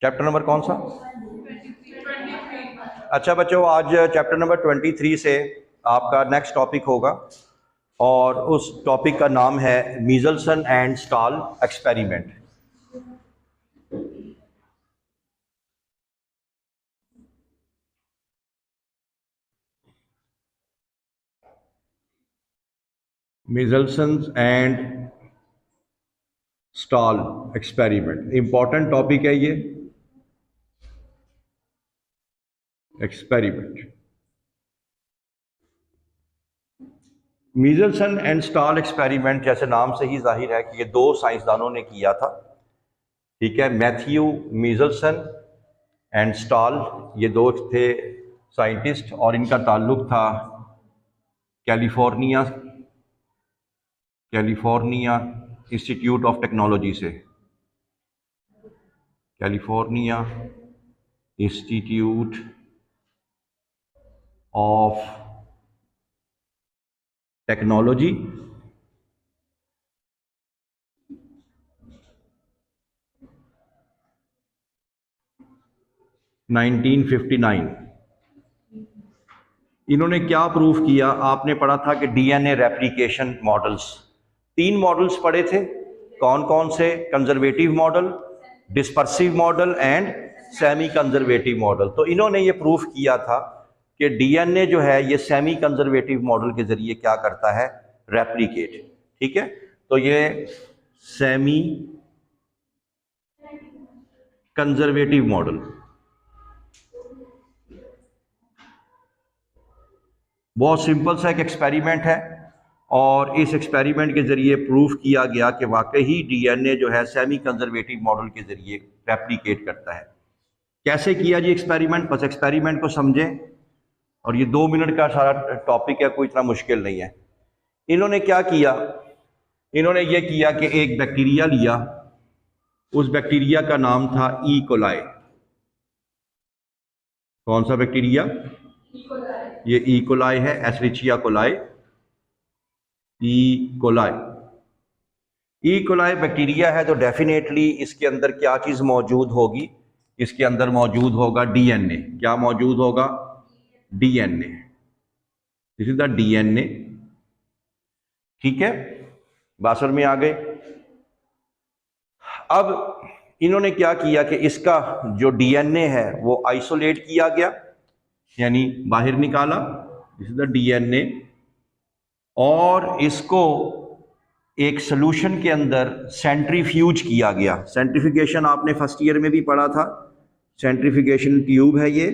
Chapter number कौन सा? अच्छा बच्चों, आज चैप्टर नंबर 23 से आपका नेक्स्ट टॉपिक होगा और उस टॉपिक का नाम है Meselson and Stahl experiment. Meselson and Stahl experiment important topic है ये experiment. Meselson and Stahl experiment जैसे नाम से ही जाहिर है कि ये दो साइंसदानों ने किया था, ठीक है। मैथ्यू मीजल्सन एंड स्टाल, ये दो थे साइंटिस्ट और इनका ताल्लुक था कैलिफोर्निया इंस्टीट्यूट ऑफ टेक्नोलॉजी से। California institute of technology (1959). इन्होंने क्या प्रूफ किया? आपने पढ़ा था कि डीएनए रेप्लिकेशन मॉडल्स, 3 मॉडल्स पढ़े थे। कौन कौन से? Conservative model, dispersive model and semi conservative model. तो इन्होंने ये प्रूफ किया था कि डीएनए जो है ये सेमी कंजर्वेटिव मॉडल के जरिए क्या करता है? रेप्लिकेट, ठीक है। तो ये सेमी कंजर्वेटिव मॉडल बहुत सिंपल सा एक एक्सपेरिमेंट है और इस एक्सपेरिमेंट के जरिए प्रूफ किया गया कि वाकई ही डीएनए जो है सेमी कंजर्वेटिव मॉडल के जरिए रेप्लिकेट करता है। कैसे किया जी एक्सपेरिमेंट? बस एक्सपेरिमेंट को समझें और ये 2 मिनट का सारा टॉपिक है, कोई इतना मुश्किल नहीं है। इन्होंने क्या किया? इन्होंने ये किया कि एक बैक्टीरिया लिया, उस बैक्टीरिया का नाम था ई कोलाई। कौन सा बैक्टीरिया? ये ई कोलाई है, Escherichia coli, E coli. E coli bacteria है तो डेफिनेटली इसके अंदर क्या चीज मौजूद होगी? इसके अंदर मौजूद होगा डीएनए। क्या मौजूद होगा? DNA. This is the DNA, ठीक है। बात समझ में आ गई? अब इन्होंने क्या किया कि इसका जो डीएनए है वो आइसोलेट किया गया, यानी बाहर निकाला। दिस इज द डीएनए और इसको एक सॉल्यूशन के अंदर सेंट्रीफ्यूज किया गया। सेंट्रीफ्यूगेशन आपने फर्स्ट ईयर में भी पढ़ा था। सेंट्रीफ्यूगेशन ट्यूब है ये।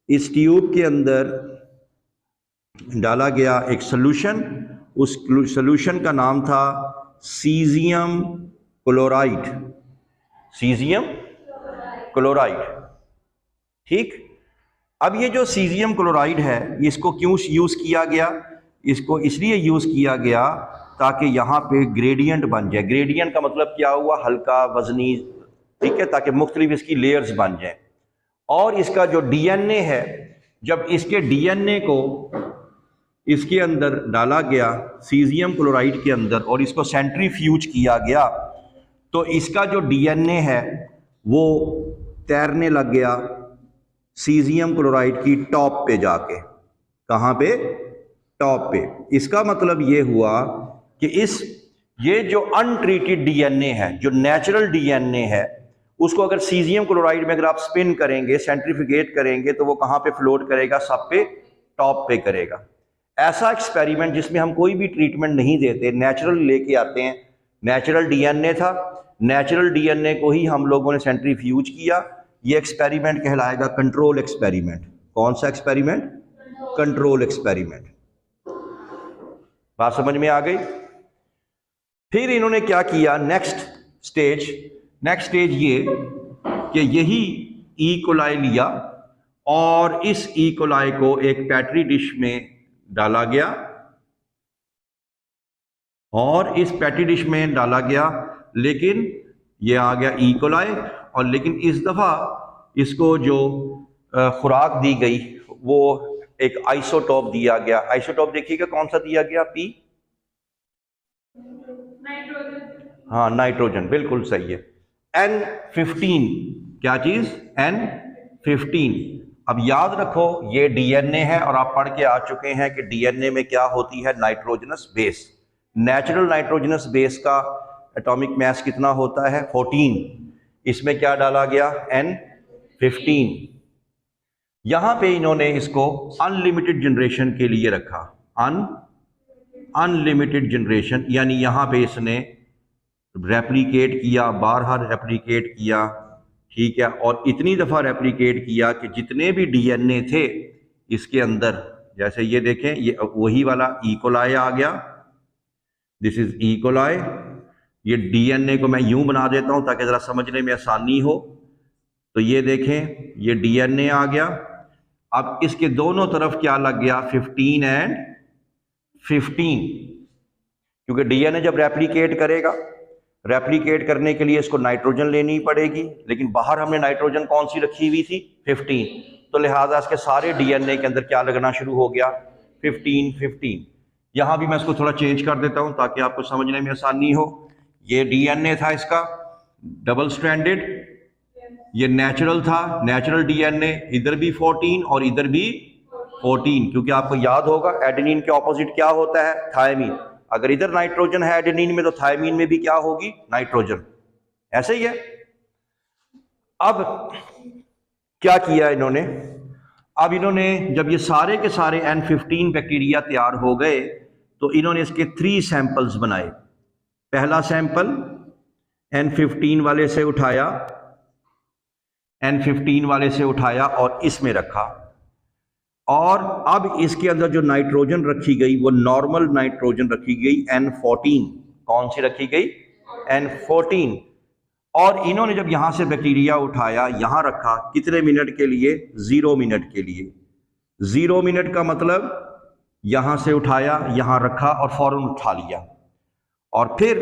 इस ट्यूब के अंदर डाला गया एक सॉल्यूशन, उस सॉल्यूशन का नाम था सीजियम क्लोराइड। सीजियम क्लोराइड, ठीक। अब ये जो सीजियम क्लोराइड है इसको क्यों यूज किया गया? इसको इसलिए यूज किया गया ताकि यहाँ पे ग्रेडियंट बन जाए। ग्रेडियंट का मतलब क्या हुआ? हल्का, वजनी, ठीक है, ताकि मुख्तलिफ इसकी लेयर्स बन जाए। और इसका जो डीएनए है, जब इसके डीएनए को इसके अंदर डाला गया सीजियम क्लोराइड के अंदर और इसको सेंट्रीफ्यूज किया गया, तो इसका जो डीएनए है वो तैरने लग गया सीजियम क्लोराइड की टॉप पे जाके। कहाँ पे? टॉप पे। इसका मतलब ये हुआ कि ये जो अनट्रीटेड डीएनए है, जो नेचुरल डीएनए है, उसको अगर सीजियम क्लोराइड में अगर आप स्पिन करेंगे, सेंट्रीफ्यूगेट करेंगे, तो वो कहाँ पे फ्लोट करेगा? सब पे, टॉप पे करेगा। ऐसा एक्सपेरिमेंट जिसमें हम कोई भी ट्रीटमेंट नहीं देते, नेचुरल लेके आते हैं। नेचुरल डीएनए था, नेचुरल डीएनए को ही हम लोगों ने सेंट्रीफ्यूज किया। ये एक्सपेरिमेंट कहलाएगा कंट्रोल एक्सपेरिमेंट। कौन सा एक्सपेरिमेंट? Control experiment. बात समझ में आ गई? फिर इन्होंने क्या किया? नेक्स्ट स्टेज ये कि यही ई कोलाई लिया और इस ई कोलाई को एक पेट्री डिश में डाला गया और इस पेट्री डिश में डाला गया, लेकिन ये आ गया ई कोलाई। और लेकिन इस दफा इसको जो खुराक दी गई वो एक आइसोटोप दिया गया। आइसोटोप देखिएगा कौन सा दिया गया? P, nitrogen. हाँ नाइट्रोजन, बिल्कुल सही है। N15 क्या चीज, N15। अब याद रखो ये डीएनए है और आप पढ़ के आ चुके हैं कि डीएनए में क्या होती है, nitrogenous base. Natural nitrogenous base का एटॉमिक मास कितना होता है, 14। इसमें क्या डाला गया, N15। यहां पे इन्होंने इसको अनलिमिटेड जनरेशन के लिए रखा, अनलिमिटेड जनरेशन, यानी यहां पे इसने रेप्लिकेट किया, बार रेप्लिकेट किया, ठीक है, और इतनी दफा रेप्लिकेट किया कि जितने भी डीएनए थे इसके अंदर, जैसे ये देखें, ये वही वाला इकोलाई आ गया, दिस इज इकोलाई। ये डीएनए को मैं यूं बना देता हूं ताकि जरा समझने में आसानी हो। तो ये देखें, ये डीएनए आ गया। अब इसके दोनों तरफ क्या लग गया, 15 एंड 15, क्योंकि डीएनए जब रेप्लिकेट करेगा, रेप्लिकेट करने के लिए इसको नाइट्रोजन लेनी पड़ेगी, लेकिन बाहर हमने नाइट्रोजन कौन सी रखी हुई थी, 15। तो लिहाजा इसके सारे डीएनए के अंदर क्या लगना शुरू हो गया, 15। यहां भी मैं इसको थोड़ा चेंज कर देता हूं ताकि आपको समझने में आसानी हो। ये डीएनए था इसका डबल स्ट्रैंडेड, ये नेचुरल था, नेचुरल डीएनए, इधर भी 14 और इधर भी 14, क्योंकि आपको याद होगा एडेनिन के ऑपोजिट क्या होता है, थायमीन। अगर इधर नाइट्रोजन है एडेनिन में तो थायमीन में भी क्या होगी, नाइट्रोजन। ऐसे ही है। अब क्या किया इन्होंने, अब इन्होंने जब ये सारे के सारे N15 बैक्टीरिया तैयार हो गए तो इन्होंने इसके 3 सैंपल्स बनाए। पहला सैंपल N15 वाले से उठाया, N15 वाले से उठाया और इसमें रखा, और अब इसके अंदर जो नाइट्रोजन रखी गई वो नॉर्मल नाइट्रोजन रखी गई N14। कौन सी रखी गई, N14। और इन्होंने जब यहां से बैक्टीरिया उठाया, यहां रखा, कितने मिनट के लिए, 0 मिनट के लिए। 0 मिनट का मतलब यहां से उठाया, यहां रखा और फौरन उठा लिया, और फिर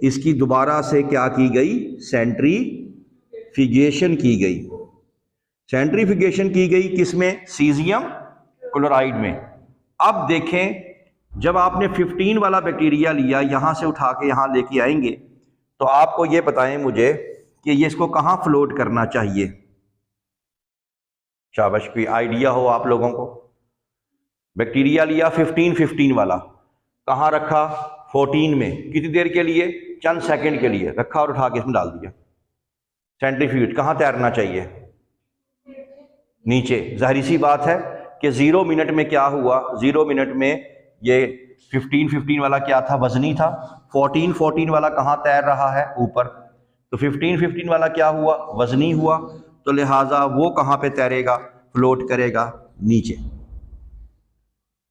इसकी दोबारा से क्या की गई, सेंट्रीफिगेशन की गई। सेंट्रीफिगेशन की गई किसमें, सीजियम क्लोराइड में। अब देखें, जब आपने 15 वाला बैक्टीरिया लिया, यहां से उठा के यहां लेके आएंगे, तो आपको ये बताएं मुझे कि ये इसको कहां फ्लोट करना चाहिए। शाबाश, कोई आइडिया हो आप लोगों को। बैक्टीरिया लिया 15 वाला, कहां रखा, 14 में, कितनी देर के लिए, चंद सेकंड के लिए रखा और उठा के इसमें डाल दिया। सेंट्रीफ्यूज कहां तैरना चाहिए, नीचे। जाहिर सी बात है कि 0 मिनट में क्या हुआ, 0 मिनट में ये 15 वाला क्या था, वजनी था। 14 वाला कहाँ तैर रहा है, ऊपर। तो 15 वाला क्या हुआ, वजनी हुआ, तो लिहाजा वो कहाँ पे तैरेगा, फ्लोट करेगा, नीचे।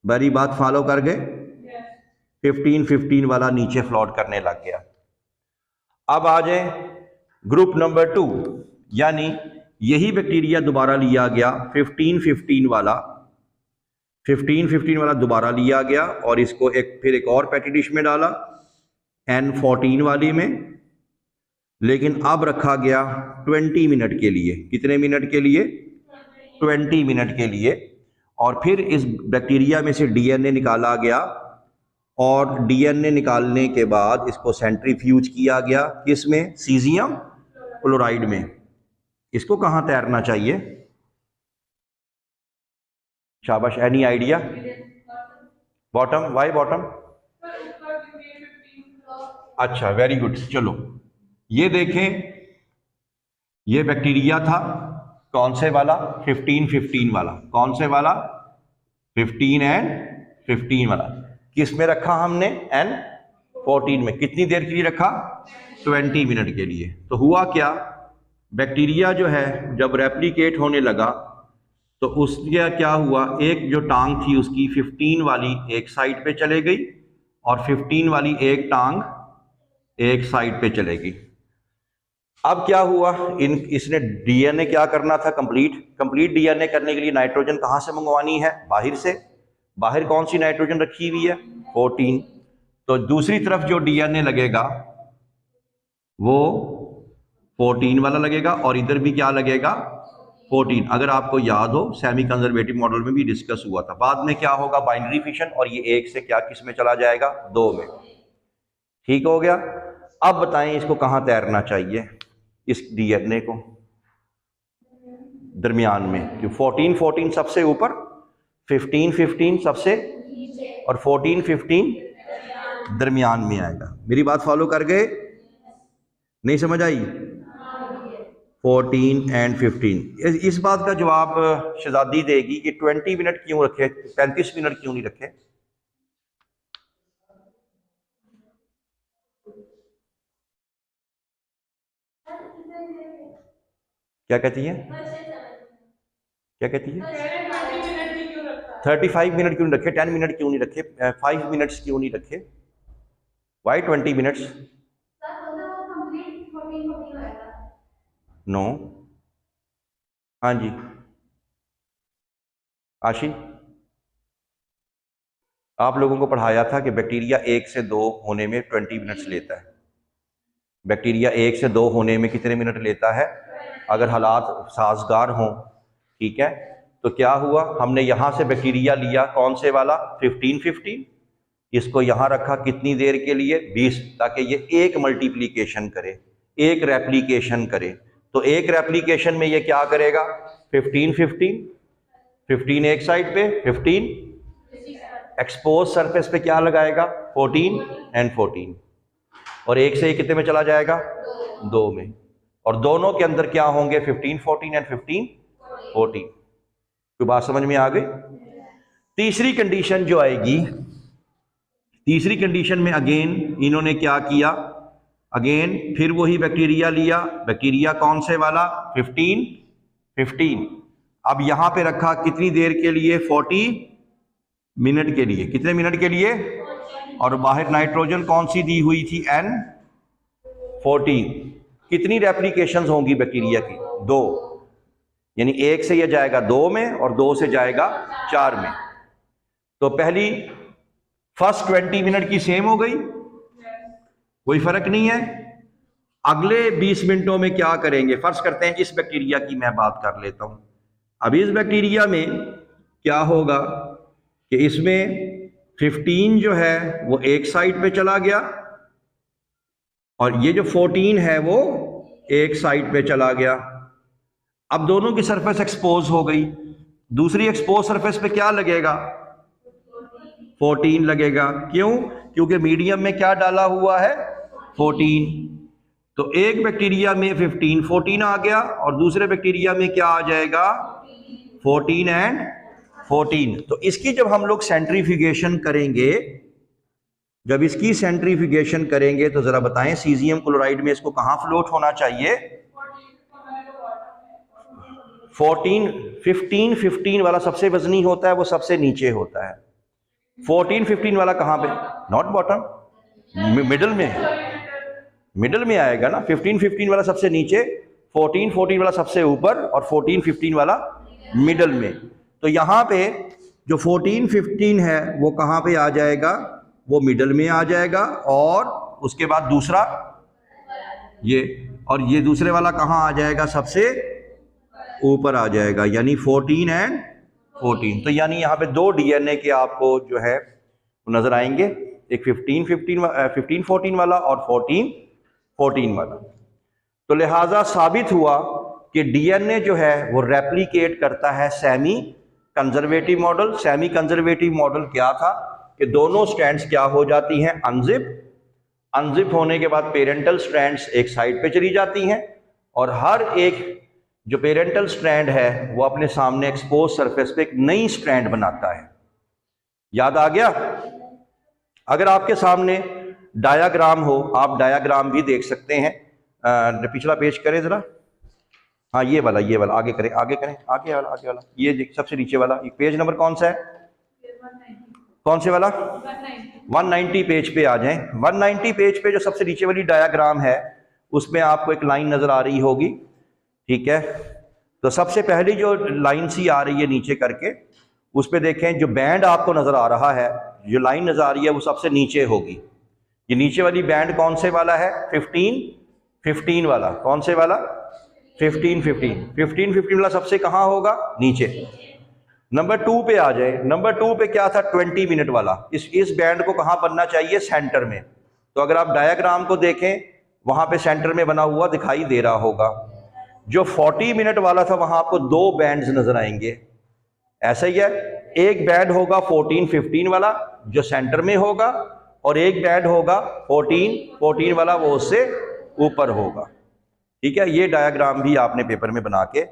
बड़ी बात फॉलो कर गए, 15 वाला नीचे फ्लोट करने लग गया। अब आ जाए ग्रुप नंबर 2, यानी यही बैक्टीरिया दोबारा लिया गया, 15 वाला, 15 वाला दोबारा लिया गया और इसको फिर एक और पैटी डिश में डाला, N14 वाली में, लेकिन अब रखा गया 20 मिनट के लिए। कितने मिनट के लिए, 20 मिनट के लिए। और फिर इस बैक्टीरिया में से डीएनए निकाला गया, और डीएनए निकालने के बाद इसको सेंट्रीफ्यूज किया गया, किसमें, सीजियम क्लोराइड में। इसको कहां तैरना चाहिए, शाबाश, any idea, bottom, why bottom, अच्छा, वेरी गुड। चलो ये देखें, ये बैक्टीरिया था कौन से वाला, 15 वाला। कौन से वाला, 15 एंड 15 वाला। किस में रखा हमने, N14 में। कितनी देर के लिए रखा, 20 मिनट के लिए। तो हुआ क्या, बैक्टीरिया जो है जब रेप्लिकेट होने लगा तो उसका क्या हुआ, एक जो टांग थी उसकी 15 वाली एक साइड पे चले गई और 15 वाली एक टांग एक साइड पे चलेगी। अब क्या हुआ, इसने डीएनए क्या करना था, कंप्लीट डीएनए करने के लिए नाइट्रोजन कहां से मंगवानी है, बाहर से। बाहर कौन सी नाइट्रोजन रखी हुई है, 14। तो दूसरी तरफ जो डीएनए लगेगा वो 14 वाला लगेगा, और इधर भी क्या लगेगा, 14। अगर आपको याद हो सेमी कंजर्वेटिव मॉडल में भी डिस्कस हुआ था। बाद में क्या होगा, बाइनरी फिशन, और ये एक से क्या किस में चला जाएगा, 2 में। ठीक हो गया। अब बताएं इसको कहां तैरना चाहिए, इस डीएनए को। दरमियान में, क्यों 14 सबसे ऊपर, 15 सबसे, और 14 दरमियान में आएगा। मेरी बात फॉलो कर गए? नहीं समझ आई? 14 एंड 15। इस बात का जवाब शहजादी देगी कि 20 मिनट क्यों रखे, 35 मिनट क्यों नहीं रखे? क्या कहती है? क्या कहती है? 35 मिनट क्यों नहीं रखे? 10 मिनट क्यों नहीं रखे? 5 मिनट्स क्यों नहीं रखे? Why 20 minutes? नो। हाँ जी आशी, आप लोगों को पढ़ाया था कि बैक्टीरिया 1 से 2 होने में 20 मिनट्स लेता है। बैक्टीरिया 1 से 2 होने में कितने मिनट लेता है? अगर हालात साजगार हों, ठीक है, तो क्या हुआ, हमने यहाँ से बैक्टीरिया लिया, कौन से वाला? 15, इसको यहाँ रखा कितनी देर के लिए? 20, ताकि ये एक मल्टीप्लिकेशन करे, एक रेप्लिकेशन करे। तो एक रेप्लिकेशन में ये क्या करेगा? 15 एक साइड पे, 15 एक्सपोज सरफेस पे क्या लगाएगा? 14 एंड 14, और एक से कितने में चला जाएगा? 2 में, और दोनों के अंदर क्या होंगे? 15 14 एंड 15 14। तो बात समझ में आ गई? तीसरी कंडीशन जो आएगी, तीसरी कंडीशन में अगेन इन्होंने क्या किया? अगेन फिर वही बैक्टीरिया लिया, बैक्टीरिया कौन से वाला? 15। अब यहां पे रखा कितनी देर के लिए? 40 मिनट के लिए। कितने मिनट के लिए? और बाहर नाइट्रोजन कौन सी दी हुई थी? N40। कितनी रेप्लिकेशंस होंगी बैक्टीरिया की? 2, यानी 1 से ये जाएगा 2 में और 2 से जाएगा 4 में। तो पहली फर्स्ट 20 मिनट की सेम हो गई, कोई फर्क नहीं है। अगले 20 मिनटों में क्या करेंगे? फर्स्ट करते हैं इस बैक्टीरिया की मैं बात कर लेता हूं। अब इस बैक्टीरिया में क्या होगा कि इसमें 15 जो है वो एक साइड पे चला गया, और ये जो 14 है वो एक साइड पे चला गया। अब दोनों की सरफेस एक्सपोज हो गई। दूसरी एक्सपोज सरफेस पे क्या लगेगा? 14 लगेगा। क्यों? क्योंकि मीडियम में क्या डाला हुआ है? 14। तो एक बैक्टीरिया में 15 14 आ गया, और दूसरे बैक्टीरिया में क्या आ जाएगा? 14 एंड 14। तो इसकी जब हम लोग सेंट्रीफ्यूगेशन करेंगे, जब इसकी सेंट्रीफ्यूगेशन करेंगे तो जरा बताएं सीजियम क्लोराइड में इसको कहां फ्लोट होना चाहिए? 14 15 वाला सबसे वजनी होता है, वो सबसे नीचे होता है। 14 15 वाला कहां पे? नॉट बॉटम, मिडल में, मिडल में आएगा ना। 15 15 वाला सबसे नीचे, 14 14 वाला सबसे ऊपर, और 14 15 वाला मिडल में। तो यहां पे जो 14 15 है वो कहां पे आ जाएगा? वो मिडल में आ जाएगा। और उसके बाद दूसरा ये, और ये दूसरे वाला कहां आ जाएगा? सबसे ऊपर आ जाएगा, यानी 14 एंड 14। तो यानी यहाँ पे 2 डीएनए के आपको जो है नजर आएंगे, एक 15 14 वाला और 14 14 वाला। तो लिहाजा साबित हुआ कि डीएनए जो है वो रेप्लिकेट करता है semi conservative model. Semi conservative model क्या था कि दोनों स्ट्रैंड्स क्या हो जाती हैं? अनजिप। अनजिप होने के बाद पेरेंटल स्ट्रैंड्स एक साइड पे चली जाती हैं, और हर एक जो पेरेंटल स्ट्रैंड है वो अपने सामने एक्सपोज सरफेस पे एक नई स्ट्रैंड बनाता है। याद आ गया? अगर आपके सामने डायाग्राम हो, आप डायाग्राम भी देख सकते हैं। पिछला पेज करें जरा। हाँ ये वाला, ये वाला आगे करें, आगे करें, आगे वाला, आगे वाला, ये सबसे नीचे वाला। पेज नंबर कौन सा है? कौन से वाला? 190 पेज पे आ जाएं। 190 पेज पे जो सबसे नीचे वाली डायाग्राम है उसमें आपको एक लाइन नजर आ रही होगी, ठीक है। तो सबसे पहली जो लाइन सी आ रही है नीचे करके, उस पर देखें, जो बैंड आपको नजर आ रहा है, जो लाइन नजर आ रही है वो सबसे नीचे होगी। ये नीचे वाली बैंड कौन से वाला है? 15 15 वाला। कौन से वाला? 15 15 वाला सबसे कहां होगा? नीचे। नंबर 2 पे आ जाए। नंबर 2 पे क्या था? 20 मिनट वाला। इस बैंड को कहां बनना चाहिए? सेंटर में। तो अगर आप डायग्राम को देखें, वहां पे सेंटर में बना हुआ दिखाई दे रहा होगा। जो 40 मिनट वाला था वहां आपको दो बैंड्स नजर आएंगे, ऐसा ही है। एक बैंड होगा 14-15 वाला जो सेंटर में होगा, और एक बैंड होगा 14-14 वाला वो उससे ऊपर होगा। ठीक है, ये डायग्राम भी आपने पेपर में बना के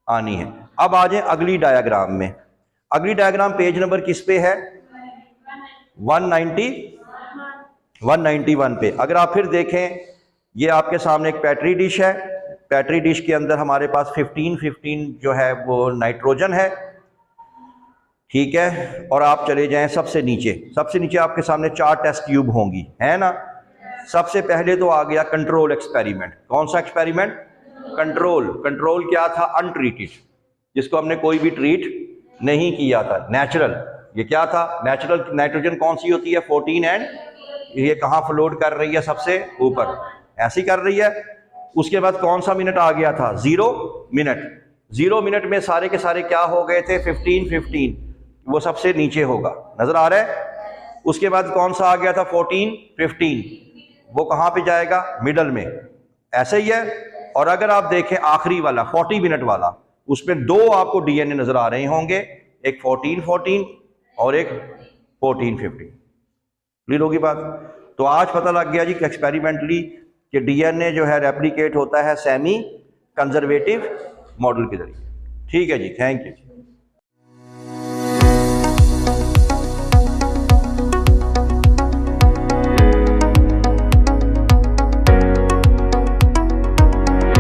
आनी है। अब आ जाए अगली डायग्राम में। अगली डायग्राम पेज नंबर किस पे है? 191 पे। अगर आप फिर देखें, ये आपके सामने एक पेट्री डिश है। पेट्री डिश के अंदर हमारे पास 15 जो है वो नाइट्रोजन है, ठीक है। और आप चले जाएं सबसे नीचे। सबसे नीचे आपके सामने 4 टेस्ट ट्यूब होंगी, है ना। सबसे पहले तो आ गया कंट्रोल एक्सपेरिमेंट। कौन सा एक्सपेरिमेंट? कंट्रोल क्या था? अनट्रीटेड, जिसको हमने कोई भी ट्रीट नहीं किया था, नेचुरल। ये क्या था? नेचुरल नाइट्रोजन कौन सी होती है? 14 एंड ये कहाँ फ्लोट कर रही है? सबसे ऊपर, ऐसी कर रही है। उसके बाद कौन सा मिनट आ गया था? 0 मिनट। 0 मिनट में सारे के सारे क्या हो गए थे? 15, वो सबसे नीचे होगा, नजर आ रहा है। उसके बाद कौन सा आ गया था? 14-15, वो कहां पे जाएगा? मिडल में, ऐसे ही है। और अगर आप देखें आखिरी वाला 40 मिनट वाला, उसमें दो आपको डीएनए नजर आ रहे होंगे, एक 14-14 और एक 14-15। क्लियर होगी बात? तो आज पता लग गया जी कि एक्सपेरिमेंटली कि डीएनए जो है रेप्लिकेट होता है सेमी कंजर्वेटिव मॉडल के जरिए। ठीक है जी, थैंक यू।